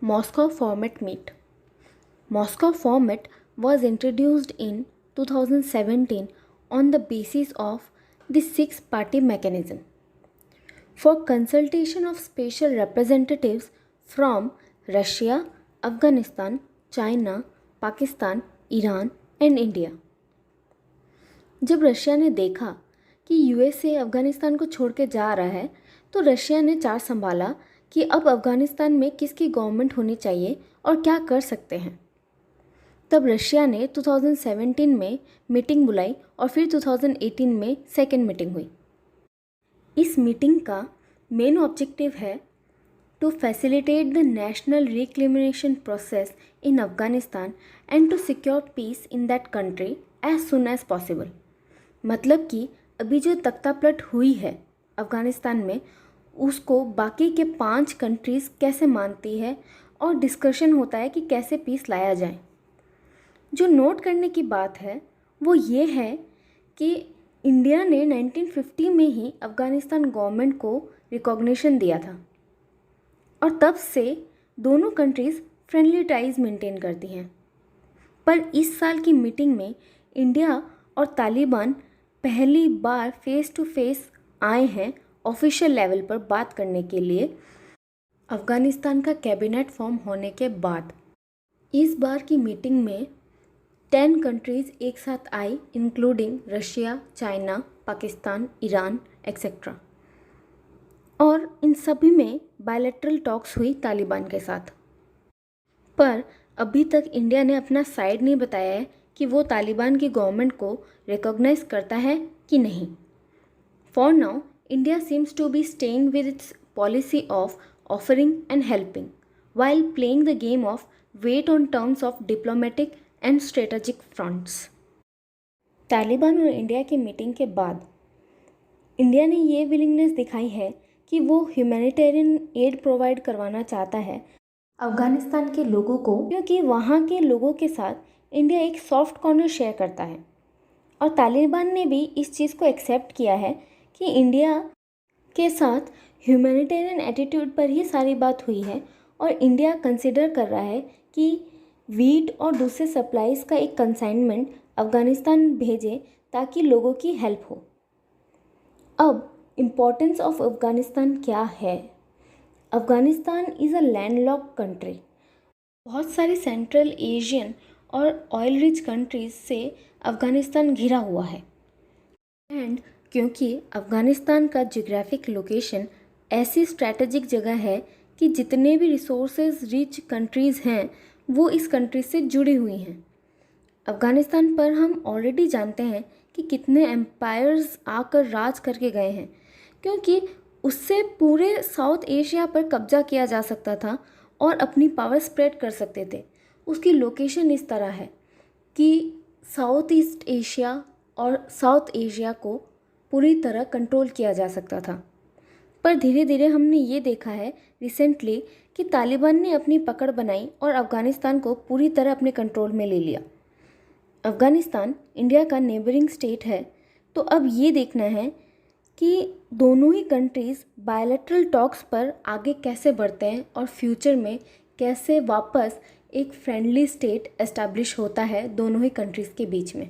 Moscow Format Meet. Moscow Format was introduced in 2017 on the basis of the six-party mechanism for consultation of special representatives from Russia, Afghanistan, China, Pakistan, Iran and India. जब Russia ने देखा कि USA Afghanistan को छोड़ के जा रहा है तो रशिया ने चार्ज संभाला कि अब अफ़गानिस्तान में किसकी गवर्नमेंट होनी चाहिए और क्या कर सकते हैं। तब रशिया ने 2017 में मीटिंग बुलाई और फिर 2018 में सेकेंड मीटिंग हुई। इस मीटिंग का मेन ऑब्जेक्टिव है to facilitate the national reclamation process in Afghanistan and to secure peace in that country as soon as possible। मतलब कि अभी जो तख्तापलट हुई है अफ़गानिस्तान में उसको बाकी के 5 कंट्रीज़ कैसे मानती है और डिस्कशन होता है कि कैसे पीस लाया जाए। जो नोट करने की बात है वो ये है कि इंडिया ने 1950 में ही अफ़गानिस्तान गवर्नमेंट को रिकॉग्निशन दिया था और तब से दोनों कंट्रीज़ फ्रेंडली टाइज मेंटेन करती हैं। पर इस साल की मीटिंग में इंडिया और तालिबान पहली बार फेस टू फेस आए हैं ऑफिशियल लेवल पर बात करने के लिए अफ़गानिस्तान का कैबिनेट फॉर्म होने के बाद। इस बार की मीटिंग में 10 कंट्रीज़ एक साथ आई including Russia, China, Pakistan, Iran et cetera, और इन सभी में बायलैटरल टॉक्स हुई तालिबान के साथ। पर अभी तक इंडिया ने अपना साइड नहीं बताया है कि वो तालिबान की गवर्नमेंट को रिकॉग्नाइज करता है कि नहीं। For now India seems to be staying with its policy of offering and helping while playing the game of wait on terms of diplomatic and strategic fronts. Taliban और इंडिया की मीटिंग के बाद India ने ये विलिंगनेस दिखाई है कि वो ह्यूमैनिटेरियन एड प्रोवाइड करवाना चाहता है अफ़गानिस्तान के लोगों को, क्योंकि वहाँ के लोगों के साथ इंडिया एक सॉफ्ट कॉर्नर शेयर करता है। और तालिबान ने भी इस चीज़ को एक्सेप्ट किया है कि इंडिया के साथ ह्यूमैनिटेरियन एटीट्यूड पर ही सारी बात हुई है और इंडिया कंसिडर कर रहा है कि वीट और दूसरे सप्लाईज़ का एक कंसाइनमेंट अफ़गानिस्तान भेजे ताकि लोगों की हेल्प हो। अब इम्पोर्टेंस ऑफ अफ़गानिस्तान क्या है? Afghanistan is a landlocked country. बहुत सारी सेंट्रल एशियन और ऑयल रिच कंट्रीज से अफ़गानिस्तान घिरा हुआ है एंड क्योंकि अफ़गानिस्तान का जियोग्राफिक लोकेशन ऐसी स्ट्रैटेजिक जगह है कि जितने भी रिसोर्सेज रिच कंट्रीज़ हैं वो इस कंट्री से जुड़ी हुई हैं। अफ़गानिस्तान पर हम ऑलरेडी जानते हैं कि कितने एम्पायर्स आकर राज करके गए हैं, क्योंकि उससे पूरे साउथ एशिया पर कब्जा किया जा सकता था और अपनी पावर स्प्रेड कर सकते थे। उसकी लोकेशन इस तरह है कि साउथ ईस्ट एशिया और साउथ एशिया को पूरी तरह कंट्रोल किया जा सकता था। पर धीरे धीरे हमने ये देखा है रिसेंटली कि तालिबान ने अपनी पकड़ बनाई और अफ़गानिस्तान को पूरी तरह अपने कंट्रोल में ले लिया। अफ़गानिस्तान इंडिया का नेबरिंग स्टेट है, तो अब ये देखना है कि दोनों ही कंट्रीज़ बायलैटरल टॉक्स पर आगे कैसे बढ़ते हैं और फ्यूचर में कैसे वापस एक फ्रेंडली स्टेट एस्टैब्लिश होता है दोनों ही कंट्रीज़ के बीच में।